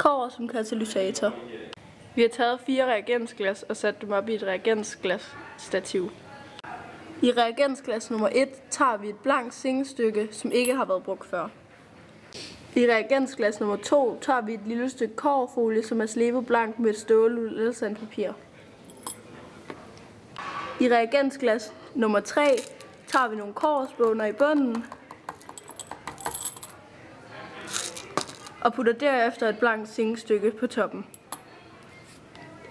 Kobber som katalysator. Vi har taget 4 reagensglas og sat dem op i et reagensglasstativ. I reagensglas nummer 1 tager vi et blankt zinkstykke, som ikke har været brugt før. I reagensglas nummer 2 tager vi et lille stykke kobberfolie, som er slebet blank med et stål eller sandpapir. I reagensglas nummer 3 tager vi nogle kobberspåner i bunden og putter derefter et blankt zinkstykke på toppen.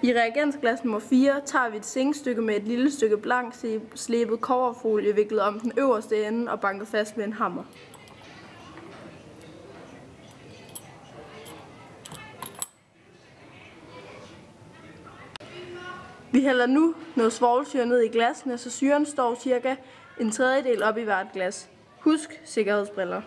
I reagensglas nummer 4 tager vi et zinkstykke med et lille stykke blankt slebet kobberfolie viklet om den øverste ende og banket fast med en hammer. Vi hælder nu noget svovlsyre ned i glassene, så syren står cirka en tredjedel op i hvert glas. Husk sikkerhedsbriller.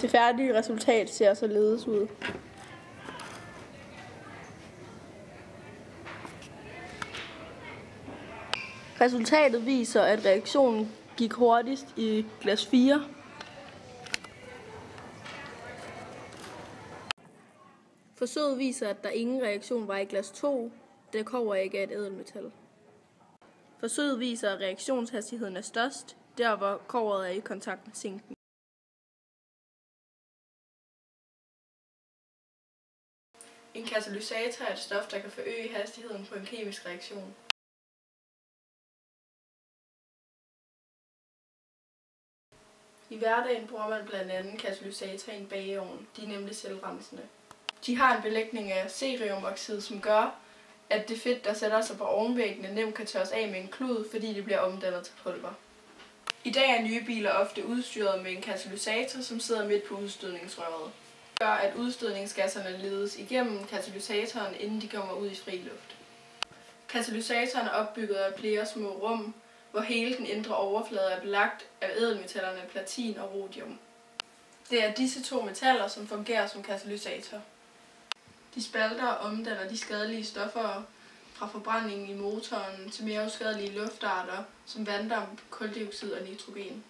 Det færdige resultat ser således ud. Resultatet viser, at reaktionen gik hurtigst i glas 4. Forsøget viser, at der ingen reaktion var i glas 2, da kobber ikke er et ædelmetal. Forsøget viser, at reaktionshastigheden er størst, der hvor kobberet er i kontakt med zinken. En katalysator er et stof, der kan forøge hastigheden på en kemisk reaktion. I hverdagen bruger man blandt andet katalysator i en bageovn. De er nemlig selvrensende. De har en belægning af ceriumoxid, som gør, at det fedt, der sætter sig på ovenvæggene, nemt kan tørres af med en klud, fordi det bliver omdannet til pulver. I dag er nye biler ofte udstyret med en katalysator, som sidder midt på udstødningsrøret. Det gør, at udstødningsgasserne ledes igennem katalysatoren, inden de kommer ud i fri luft. Katalysatoren er opbygget af flere små rum, hvor hele den indre overflade er belagt af ædelmetallerne platin og rhodium. Det er disse 2 metaller, som fungerer som katalysator. De spalter og omdanner de skadelige stoffer fra forbrændingen i motoren til mere uskadelige luftarter som vanddamp, kuldioxid og nitrogen.